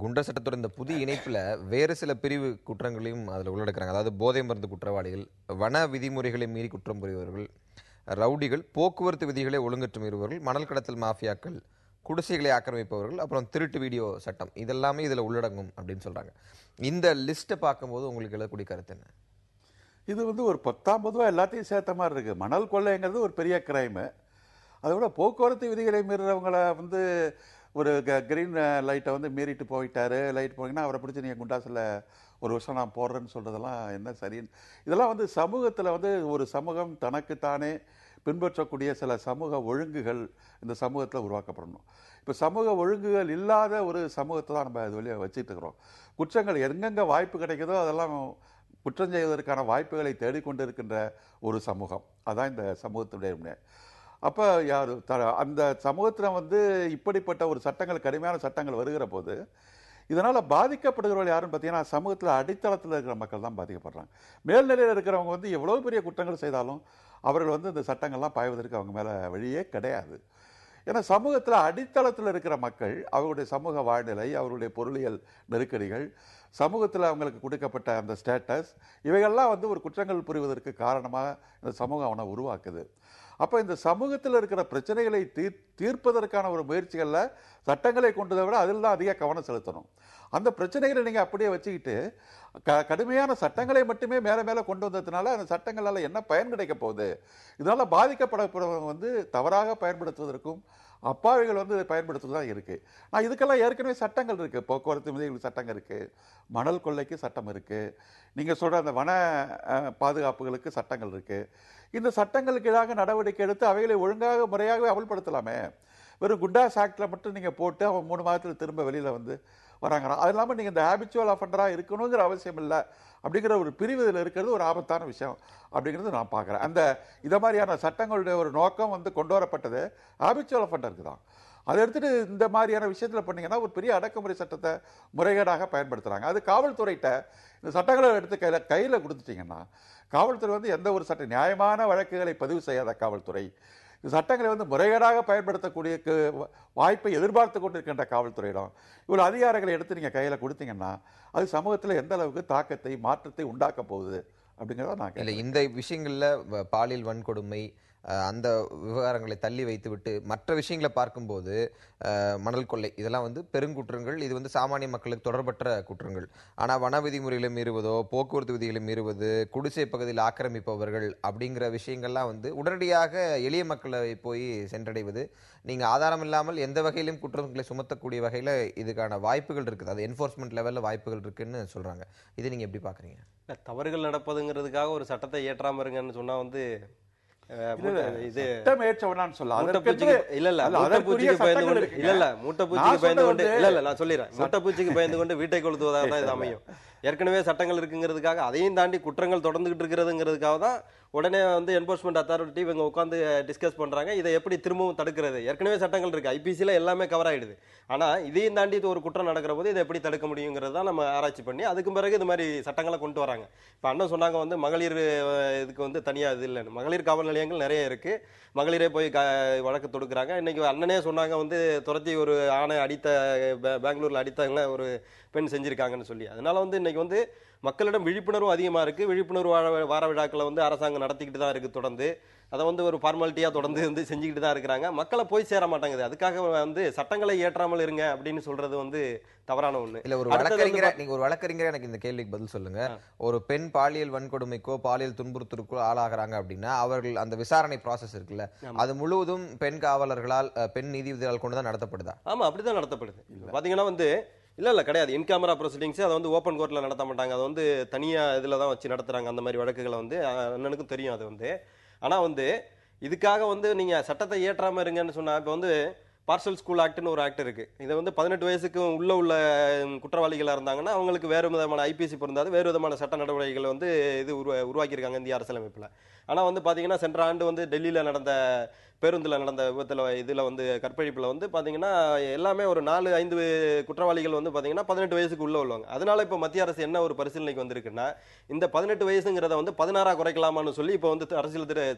குண்டர் சட்டத்தோட இந்த புதிய இணைப்புல வேறு சில பிரிவு குற்றங்களையும் அதுல உள்ளடக்குறாங்க. அதாவது போதை மருந்து குற்றவாளிகள், வன விதிமுறைகளை மீறி குற்றம் புரிபவர்கள், ரவுடிகள், போக்குவரத்து விதிகளை ஒழுங்கற்று மீறுபவர்கள், மணல் கடத்தல் மாஃபியாக்கள், குடிசைகளை ஆக்கிரமிப்பவர்கள், அப்புறம் திருட்டு வீடியோ சட்டம், இதெல்லாமே இதுல உள்ளடங்கும் அப்படின்னு சொல்றாங்க. இந்த லிஸ்ட்டை பார்க்கும்போது உங்களுக்கு எழக்கூடிய கருத்து என்ன? இது ஒரு 10 பொதுவாக எல்லாத்தையும் சேர்த்த மாதிரி இருக்குது. மணல் கொள்ளைங்கிறது ஒரு பெரிய கிரைமு. அதை விட போக்குவரத்து விதிகளை மீறுறவங்கள ஒரு கிரீன் லைட்டை மீறிட்டு போயிட்டாரு, லைட் போனீங்கன்னா அவரை பிடிச்சி நீங்கள் குண்டாசில் 1 வருஷம் நான் போடுறேன்னு சொல்கிறதெல்லாம் என்ன சரின்னு. இதெல்லாம் சமூகத்தில் ஒரு சமூகம் தனக்குத்தானே பின்பற்றக்கூடிய சில சமூக ஒழுங்குகள் இந்த சமூகத்தில் உருவாக்கப்படணும். இப்போ சமூக ஒழுங்குகள் இல்லாத ஒரு சமூகத்தை தான் நம்ம இது வழியாக வச்சுட்டு இருக்கிறோம். குற்றங்கள் எங்கெங்கே வாய்ப்பு கிடைக்குதோ அதெல்லாம் குற்றம் செய்வதற்கான வாய்ப்புகளை தேடிக்கொண்டு இருக்கின்ற ஒரு சமூகம். அதான் இந்த சமூகத்துடைய. அப்போ அந்த சமூகத்தில் இப்படிப்பட்ட ஒரு சட்டங்கள், கடுமையான சட்டங்கள் வருகிற போது இதனால் பாதிக்கப்படுகிறவர்கள் யாருன்னு பார்த்தீங்கன்னா சமூகத்தில் அடித்தளத்தில் இருக்கிற மக்கள் தான் பாதிக்கப்படுறாங்க. மேல்நிலையில் இருக்கிறவங்க எவ்வளோ பெரிய குற்றங்கள் செய்தாலும் அவர்கள் இந்த சட்டங்கள்லாம் பாய்வதற்கு அவங்க மேலே வழியே கிடையாது. ஏன்னா சமூகத்தில் அடித்தளத்தில் இருக்கிற மக்கள் அவர்களுடைய சமூக வாழ்நிலை, அவர்களுடைய பொருளியல் நெருக்கடிகள், சமூகத்தில் அவங்களுக்கு கொடுக்கப்பட்ட அந்த ஸ்டேட்டஸ், இவைகள்லாம் ஒரு குற்றங்கள் புரிவதற்கு காரணமாக இந்த சமூகம் அவனை உருவாக்குது. அப்போ இந்த சமூகத்தில் இருக்கிற பிரச்சனைகளை தீர்ப்பதற்கான ஒரு முயற்சிகளில் சட்டங்களை கொண்டதை விட அதில் தான் அதிக கவனம் செலுத்தணும். அந்த பிரச்சனைகளை நீங்கள் அப்படியே வச்சுக்கிட்டு கடுமையான சட்டங்களை மட்டுமே மேலே மேலே கொண்டு வந்ததுனால அந்த சட்டங்களால் என்ன பயன் கிடைக்க போகுது? இதனால் பாதிக்கப்படப்படுறவங்க தவறாக பயன்படுத்துவதற்கும் அப்பாவிகள் பயன்படுத்துவது தான் இருக்குது. நான் இதுக்கெல்லாம் ஏற்கனவே சட்டங்கள் இருக்குது. போக்குவரத்து விதிகளுக்கு சட்டங்கள் இருக்குது, மணல் கொள்ளைக்கு சட்டம் இருக்குது, நீங்கள் சொல்கிற அந்த வன பாதுகாப்புகளுக்கு சட்டங்கள் இருக்குது. இந்த சட்டங்களுக்கு எதிராக நடவடிக்கை எடுத்து அவைகளை ஒழுங்காக முறையாகவே அமல்படுத்தலாமே. வெறும் குண்டாஸ் ஆக்டில் மட்டும் நீங்கள் போட்டு அவன் 3 மாதத்தில் திரும்ப வெளியில் வராங்கிறான். அது இல்லாமல் நீங்கள் இந்த ஹேபிச்சுவல் அஃபண்டராக இருக்கணுங்கிற அவசியம் இல்லை அப்படிங்கிற ஒரு பிரிவு இதில் இருக்கிறது ஒரு ஆபத்தான விஷயம் அப்படிங்கிறது நான் பார்க்குறேன். இதை மாதிரியான சட்டங்களுடைய ஒரு நோக்கம் கொண்டு வரப்பட்டது ஹேபிச்சுவல் அஃபண்டருக்கு தான். அதை எடுத்துகிட்டு இந்த மாதிரியான விஷயத்தில் பண்ணிங்கன்னா ஒரு பெரிய அடக்குமுறை சட்டத்தை முறைகேடாக பயன்படுத்துகிறாங்க. அது காவல்துறையிட்ட இந்த சட்டங்களை எடுத்து கையில் கொடுத்துட்டிங்கன்னா காவல்துறை எந்த ஒரு நியாயமான வழக்குகளை பதிவு செய்யாத காவல்துறை, சட்டங்களை முறைகேடாக பயன்படுத்தக்கூடிய வாய்ப்பை எதிர்பார்த்து கொண்டிருக்கின்ற காவல்துறையிடம் இவ்வளோ அதிகாரங்களை எடுத்து நீங்கள் கையில் கொடுத்தீங்கன்னா அது சமூகத்தில் எந்த அளவுக்கு தாக்கத்தை, மாற்றத்தை உண்டாக்க போகுது அப்படிங்கிறத நான் இல்லை. இந்த விஷயங்களில் பாலியல் வன்கொடுமை அந்த விவகாரங்களை தள்ளி வைத்துவிட்டு மற்ற விஷயங்களை பார்க்கும்போது மணல் கொள்ளை இதெல்லாம் பெருங்குற்றங்கள். இது சாமானிய மக்களுக்கு தொடர்பற்ற குற்றங்கள். ஆனால் வன விதிமுறைகளை மீறுவதோ, போக்குவரத்து விதிகளை மீறுவது, குடிசை பகுதியில் ஆக்கிரமிப்பவர்கள் அப்படிங்கிற விஷயங்கள்லாம் உடனடியாக எளிய மக்களை போய் சென்றடைவது, நீங்கள் ஆதாரம் இல்லாமல் எந்த வகையிலும் குற்றங்களை சுமத்தக்கூடிய வகையில் இதுக்கான வாய்ப்புகள் இருக்குது. அது என்ஃபோர்ஸ்மெண்ட் லெவலில் வாய்ப்புகள் இருக்குன்னு சொல்கிறாங்க. இது நீங்கள் எப்படி பார்க்குறீங்க? தவறுகள் நடப்பதுங்கிறதுக்காக ஒரு சட்டத்தை ஏற்றாமல் இருங்கன்னு சொன்னால் மூட்டைப்பூச்சிக்கு பயந்து கொண்டு வீட்டை கொளுத்துவதாக தான் இது அமையும். ஏற்கனவே சட்டங்கள் இருக்குங்கிறதுக்காக அதையும் தாண்டி குற்றங்கள் தொடர்ந்துகிட்டு இருக்கிறதுங்கிறதுக்காக தான் உடனே என்போர்ஸ்மெண்ட் அத்தாரிட்டி இவங்க உட்காந்து டிஸ்கஸ் பண்றாங்க. இதை எப்படி திரும்பவும் தடுக்கிறது? ஏற்கனவே சட்டங்கள் இருக்கு, ஐபிசில எல்லாமே கவர் ஆயிடுது. ஆனா இதையும் தாண்டி ஒரு குற்றம் நடக்கிற போது இதை எப்படி தடுக்க முடியுங்கிறது தான் நம்ம ஆராய்ச்சி பண்ணி அதுக்கு பிறகு இது மாதிரி சட்டங்களை கொண்டு வராங்க. இப்ப அண்ணன் சொன்னாங்க மகளிர் இதுக்கு தனியா இது இல்லைன்னு. மகளிர் காவல் நிலையங்கள் நிறைய இருக்கு, மகளிரே போய் வழக்கு தொடுக்கிறாங்க. இன்னைக்கு அண்ணனே சொன்னாங்க துரத்தி ஒரு ஆணை அடித்த, பெங்களூர்ல அடித்தாங்க ஒரு பெண் செஞ்சிருக்காங்கன்னு சொல்லி. அதனால இன்னைக்கு மக்களிடம் விழிப்புணர்வு அதிகமா இருக்கு. விழிப்புணர்வு வார விழாக்களை அரசாங்கம் நடத்திக்கிட்டு தான் இருக்கு தொடர்ந்து. அதை ஒரு ஃபார்மாலிட்டியா தொடர்ந்து செஞ்சுக்கிட்டு தான் இருக்கிறாங்க. மக்களை போய் சேர மாட்டாங்குது. அதுக்காக சட்டங்களை ஏற்றாமல் இருங்க அப்படின்னு சொல்றது தவறான ஒண்ணு. இல்ல, ஒரு வழக்கறிஞர் எனக்கு இந்த கேள்விக்கு பதில் சொல்லுங்க. ஒரு பெண் பாலியல் வன்கொடுமைக்கோ பாலியல் துன்புறுத்தலுக்கோ ஆளாகிறாங்க அப்படின்னா அவர்கள் அந்த விசாரணை ப்ராசஸ் இருக்குல்ல, அது முழுவதும் பெண் காவலர்களால், பெண் நீதிபதிகளால் கொண்டுதான் நடத்தப்படுதா? ஆமா, அப்படிதான் நடத்தப்படுது. பாத்தீங்கன்னா இல்ல கிடையாது. இன் கேமரா ப்ரொசீடிங்ஸ் அதை ஓப்பன் கோர்ட்ல நடத்த மாட்டாங்க. அதை தனியா இதுல தான் வச்சு நடத்துறாங்க. அந்த மாதிரி வழக்குகளை அண்ணனுக்கும் தெரியும். அது ஆனா இதுக்காக நீங்க சட்டத்தை ஏற்றாம இருங்கன்னு சொன்னா, இப்ப பார்சல் ஸ்கூல் ஆக்ட்னு ஒரு ஆக்ட் இருக்கு. இதை 18 வயசுக்கு உள்ள குற்றவாளிகளா இருந்தாங்கன்னா அவங்களுக்கு வேறு விதமான ஐபிசி பொருந்தாது, வேறு விதமான சட்ட நடவடிக்கைகள் இது உருவாக்கியிருக்காங்க இந்திய அரசியலமைப்புல. ஆனா பாத்தீங்கன்னா சென்ற ஆண்டு டெல்லியில நடந்த பேருந்துல நடந்த விபத்துல இதுல வந்து கற்பழிப்புல வந்து பாத்தீங்கன்னா எல்லாமே ஒரு 4-5 குற்றவாளிகள் வந்து பாத்தீங்கன்னா 18 வயசுக்கு உள்ள உள்ளவங்க. அதனால இப்ப மத்திய அரசு என்ன ஒரு பரிசீலனைக்கு வந்திருக்குன்னா, இந்த 18 வயசுங்கிறத வந்து 16 குறைக்கலாமான்னு சொல்லி இப்ப வந்து அரசியல்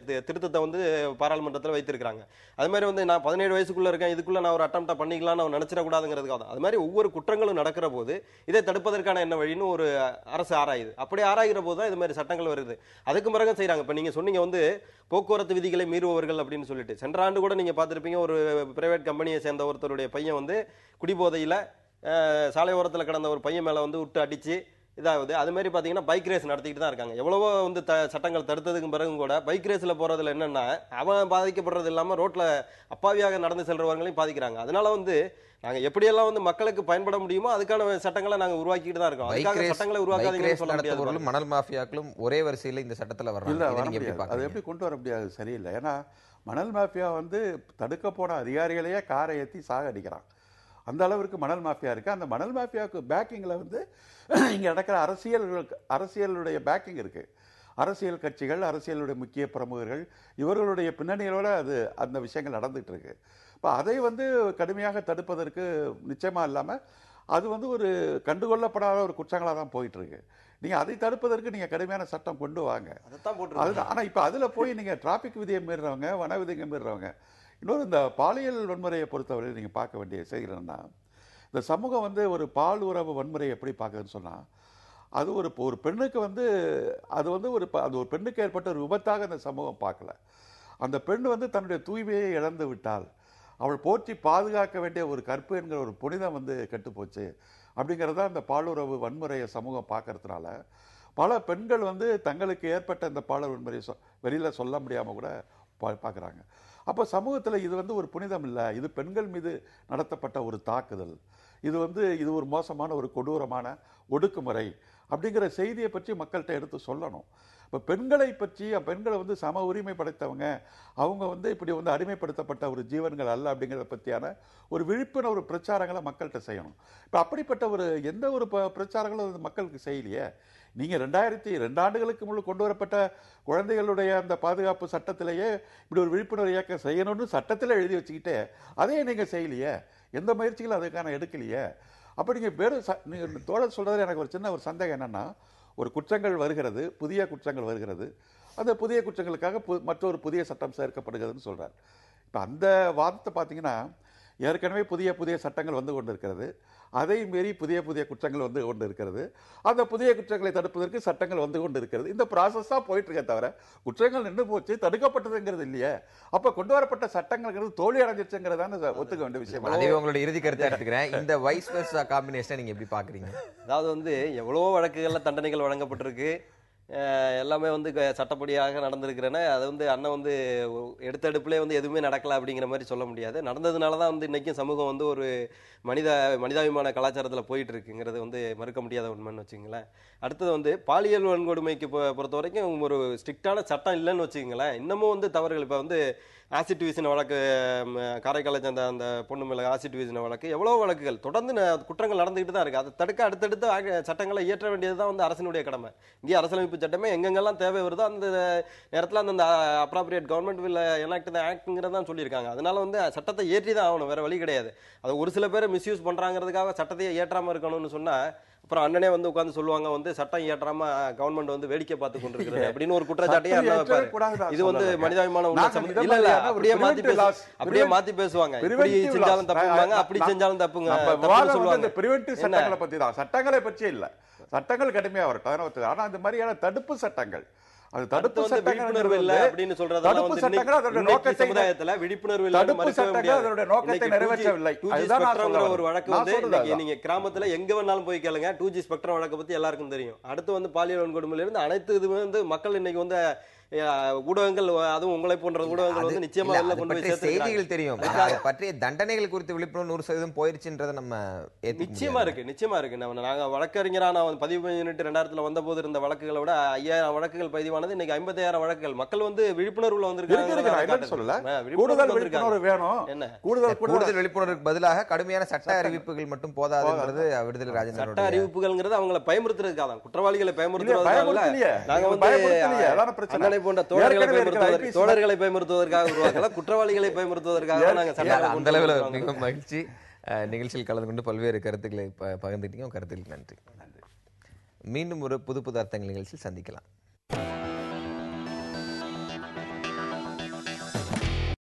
திருத்தத்தை வந்து பாராளுமன்றத்தில் வைத்திருக்காங்க. அது மாதிரி வந்து நான் 17 வயசுக்குள்ள இருக்கேன், இதுக்குள்ள நான் ஒரு அட்டம்ப்டா பண்ணிக்கலாம்னு நினைச்சிடக்கூடாதுங்கிறதுக்காக தான். அது மாதிரி ஒவ்வொரு குற்றங்களும் நடக்கிற போது இதை தடுப்பதற்கான என்ன வழின்னு ஒரு அரசு ஆராயுது. அப்படி ஆராய்கிற போது தான் இது மாதிரி சட்டங்கள் வருது. அதுக்கு பிறகு செய்யறாங்க. இப்ப நீங்க சொன்னீங்க வந்து போக்குவரத்து விதிகளை மீறுபவர்கள் அப்படின்னு சொல்லிட்டு, சென்ற ஆண்டு கூட நீங்க பார்த்திருப்பீங்க, ஒரு பிரைவேட் கம்பெனியை சேர்ந்த ஒருத்தருடைய பையன் வந்து குடிபோதையில சாலை ஓரத்தில் கடந்த ஒரு பையன் மேல வந்து விட்டு அடிச்சு இதாவது. அது மாதிரி பாத்தீங்கன்னா பைக் ரேஸ் நடத்திக்கிட்டு தான் இருக்காங்க. எவ்வளவோ வந்து சட்டங்கள் தடுத்ததுக்கு பிறகும் கூட பைக் ரேஸ்ல போறதுல என்னன்னா, அவன் பாதிக்கப்படுறது இல்லாம ரோட்ல அப்பாவியாக நடந்து செல்றவங்களையும் பாதிக்கிறாங்க. அதனால வந்து நாங்க எப்படியெல்லாம் வந்து மக்களுக்கு பயன்பட முடியுமோ அதுக்கான சட்டங்களை நாங்க உருவாக்கிட்டு தான் இருக்கோம். அதுக்காக சட்டங்களை உருவாக்காதீங்கன்னு சொல்ல முடியாது. மணல் மாஃபியாக்களும் ஒரே வரிசையில் இந்த சட்டத்துல வர்றாங்க. அது எப்படி கொண்டு வர முடியாது? சரியில்லை. ஏன்னா மணல் மாஃபியா வந்து தடுக்க போன அதிகாரிகளையே காரை ஏற்றி சாகடிக்கிறான். அந்த அளவிற்கு மணல் மாஃபியா இருக்கு. அந்த மணல் மாஃபியாவுக்கு பேக்கிங்ல வந்து இங்க நடக்கிற அரசியலுடைய பேக்கிங் இருக்கு. அரசியல் கட்சிகள், அரசியலுடைய முக்கிய பிரமுகர்கள், இவர்களுடைய பின்னணிகளோட அந்த விஷயங்கள் நடந்துட்டு இருக்கு. இப்போ அதை வந்து கடுமையாக தடுப்பதற்கு நிச்சயமா இல்லாம அது வந்து ஒரு கண்டுகொள்ளப்படாத ஒரு குற்றங்களாக தான் போயிட்டு இருக்கு. நீங்க அதை தடுப்பதற்கு நீங்க கடுமையான சட்டம் கொண்டு வாங்க. அதுதான். ஆனா இப்ப அதுல போய் நீங்க டிராபிக் விதியை மீறுறவங்க, வன விதியை மீறுறவங்க. இன்னொரு இந்த பாலியல் வன்முறையை பொறுத்தவரை நீங்க பார்க்க வேண்டிய செய்தி என்னன்னா, இந்த சமூகம் வந்து ஒரு பால் உறவு வன்முறையை எப்படி பார்க்குதுன்னு சொன்னா, அது ஒரு பெண்ணுக்கு வந்து அது வந்து அது ஒரு பெண்ணுக்கு ஏற்பட்ட ஒரு விபத்தாக இந்த சமூகம் பார்க்கல. அந்த பெண் வந்து தன்னுடைய தூய்மையை இழந்து விட்டால் அவள் போற்றி பாதுகாக்க வேண்டிய ஒரு கற்பு என்கிற ஒரு புனிதம் வந்து கெட்டுப்போச்சு அப்படிங்கிறத அந்த பாலுறவு வன்முறையை சமூகம் பார்க்கறதுனால பல பெண்கள் வந்து தங்களுக்கு ஏற்பட்ட இந்த பாலுறவு வன்முறையை வெளியில சொல்ல முடியாமல் கூட பார்க்குறாங்க. அப்போ சமூகத்தில் இது வந்து ஒரு புனிதம் இல்லை, இது பெண்கள் மீது நடத்தப்பட்ட ஒரு தாக்குதல், இது ஒரு மோசமான ஒரு கொடூரமான ஒடுக்குமுறை அப்படிங்கிற செய்தியை பற்றி மக்கள்கிட்ட எடுத்து சொல்லணும். இப்போ பெண்களை வந்து சம உரிமை படைத்தவங்க, அவங்க வந்து இப்படி வந்து அடிமைப்படுத்தப்பட்ட ஒரு ஜீவன்கள் அல்ல அப்படிங்கிறத பற்றியான ஒரு விழிப்புணர்வு பிரச்சாரங்களை மக்கள்கிட்ட செய்யணும். இப்போ அப்படிப்பட்ட எந்த ஒரு பிரச்சாரங்களும் மக்களுக்கு செய்யலையே. நீங்கள் 2 ஆண்டுகளுக்கு முன்பு கொண்டு வரப்பட்ட குழந்தைகளுடைய அந்த பாதுகாப்பு சட்டத்திலேயே இப்படி ஒரு விழிப்புணர்வு இயக்கம் செய்யணும்னு சட்டத்தில் எழுதி வச்சுக்கிட்டே அதையே நீங்கள் செய்யலையே, எந்த முயற்சிகளும் அதுக்கான எடுக்கலையே. அப்போ நீங்கள் நீங்கள் தோழர் சொல்கிறது எனக்கு ஒரு சின்ன ஒரு சந்தேகம் என்னென்னா, ஒரு குற்றங்கள் வருகிறது, புதிய குற்றங்கள் வருகிறது, அந்த புதிய குற்றங்களுக்காக மற்றொரு புதிய சட்டம் சேர்க்கப்படுகிறதுன்னு சொல்கிறார். இப்போ அந்த வாதத்தை பார்த்தீங்கன்னா, ஏற்கனவே புதிய சட்டங்கள் வந்து கொண்டு இருக்கிறது, அதை மீறி புதிய குற்றங்கள் வந்து கொண்டு இருக்கிறது, அந்த புதிய குற்றங்களை தடுப்பதற்கு சட்டங்கள் வந்து கொண்டு இருக்கிறது. இந்த ப்ராசஸ் தான் போயிட்டு இருக்கே தவிர குற்றங்கள் நின்று போச்சு, தடுக்கப்பட்டதுங்கிறது இல்லையே. அப்ப கொண்டு வரப்பட்ட சட்டங்கள் தோல்வி அடைஞ்சிருச்சுங்கிறதான ஒத்துக்க வேண்டிய விஷயம். அதே உங்களோட இறுதி கருத்தை எடுத்துக்கிறேன். இந்த வைஸ் வெர்சா காம்பினேஷனை நீங்க எப்படி பாக்குறீங்க? அதாவது வந்து எவ்வளவோ வழக்குகள்ல தண்டனைகள் வழங்கப்பட்டிருக்கு, எல்லாமே வந்து சட்டப்படியாக நடந்திருக்கிறேன்னா அது வந்து அண்ணன் வந்து எடுத்தடுப்புலேயே வந்து எதுவுமே நடக்கல அப்படிங்கிற மாதிரி சொல்ல முடியாது. நடந்ததுனால தான் வந்து இன்னைக்கும் சமூகம் வந்து ஒரு மனிதாபிமான கலாச்சாரத்தில் போயிட்டு இருக்குங்கிறது வந்து மறுக்க முடியாத உண்மைன்னு வச்சுங்களேன். அடுத்தது வந்து பாலியல் வன்கொடுமைக்கு பொறுத்த வரைக்கும் ஒரு ஸ்ட்ரிக்டான சட்டம் இல்லைன்னு வச்சுக்கங்களேன். இன்னமும் வந்து தவறுகள். இப்போ வந்து ஆசிட் வீசின வழக்கு, காரைக்காலை சேர்ந்த அந்த பொண்ணு மேலே ஆசிட் வீசின வழக்கு, எவ்வளோ வழக்குகள் தொடர்ந்து குற்றங்கள் நடந்துகிட்டு தான் இருக்கு. அதை தடுக்க அடுத்தடுத்து சட்டங்களை இயற்ற வேண்டியது தான் வந்து அரசினுடைய கடமை. இங்கே அரசியலமைப்பு சட்டமே எங்கெங்கெல்லாம் தேவை வருதோ அந்த நேரத்தில் அந்த அப்ராப்ரியேட் கவர்மெண்ட் வில் எனாக்ட் த ஆக்ட்ங்கிறத தான் சொல்லியிருக்காங்க. அதனால வந்து சட்டத்தை ஏற்றி தான் ஆகணும், வேற வழி கிடையாது. அது ஒரு சில பேர் மிஸ்யூஸ் பண்றாங்கிறதுக்காக சட்டத்தையே ஏற்றாமல் இருக்கணும்னு சொன்னா அப்புறம் அண்ணனே வந்து உட்கார்ந்து சொல்லுவாங்க வந்து சட்டம் ஏற்றாம கவர்மெண்ட் வந்து வேடிக்கை பார்த்து கொண்டிருக்கிறது அப்படின்னு ஒரு குற்றச்சாட்டையே அண்ணன் வைப்பாரு. இது வந்து மனிதாபிமான இல்ல இல்ல அப்படியே மாத்தி பேசுவாங்க. இப்படி செஞ்சாலும் தப்புங்க, அப்படி செஞ்சாலும் தப்புங்க சொல்லுவாங்க. பிரிவென்டிவ் சட்டங்களை பத்தி தான், சட்டங்களை பற்றி இல்ல. சட்டங்கள் கடுமையா வரட்டும், ஆனா இந்த மாதிரியான தடுப்பு சட்டங்கள், அது தடுப்பு விழிப்புணர்வு இல்ல அப்படின்னு சொல்றதெல்லாம் வந்து சமுதாயத்துல விழிப்புணர்வு இல்ல, அதனுடைய நோக்கத்தை நிறைவேற்றவில்லை. ஒரு வழக்கு வந்து நீங்க கிராமத்துல எங்க வேணாலும் போய் கேளுங்க, 2G ஸ்பெக்ட்ரம் வழக்கை பத்தி எல்லாருக்கும் தெரியும். அடுத்து வந்து பாலியல் வன்கொடுமையில இருந்து அனைத்து இது வந்து மக்கள் இன்னைக்கு வந்து ஊடகங்கள், அதுவும் உங்களை போன்ற ஊடகங்கள் வந்து நிச்சயமா கொண்டு போய் செய்திகள் தெரியும். பற்றிய தண்டனைகள் குறித்து விழிப்புணர்வு 100% போயிருச்சுன்றத நம்ம நிச்சயமா இருக்கு. நாங்க வழக்கறிஞரா நான் பதிவு பண்ணிட்டு 2000 வந்த போது இருந்த வழக்குகளை விட 5000 வழக்குகள் பதிவானது. இன்னைக்கு 50000 வழக்குகள். மக்கள் வந்து விழிப்புணர்வுல வந்திருக்காங்க. கூடுதல் விழிப்புணர்வுக்கு பதிலாக கடுமையான சட்ட அறிவிப்புகள் மட்டும் போதாதுன்றது விடுதலை ராஜேந்திரன். சட்ட அறிவிப்புகள்ங்கிறது அவங்களை பயமுறுத்துறதுக்காக தான், குற்றவாளிகளை பயமுறுத்துறதுக்காக. நாங்க வந்து சீமானை போன்ற தோழர்களை ஏற்கனவே இருக்கிற பயமுறுத்துவதற்கு IPC தோழர்களை பயமுறுத்துவதற்காக உருவாக்கல, குற்றவாளிகளை பயமுறுத்துவதற்காக தான் நாங்க சட்டங்களை அந்த கொண்டு அளவில் வந்திருக்கிறோம். மிகவும் மகிழ்ச்சி. நிகழ்ச்சியில் கலந்து கொண்டு பல்வேறு கருத்துக்களை பகிர்ந்துட்டீங்க. கருத்துக்களுக்கு நன்றி. மீண்டும் ஒரு புது புது அர்த்தங்கள் நிகழ்ச்சியில் சந்திக்கலாம்.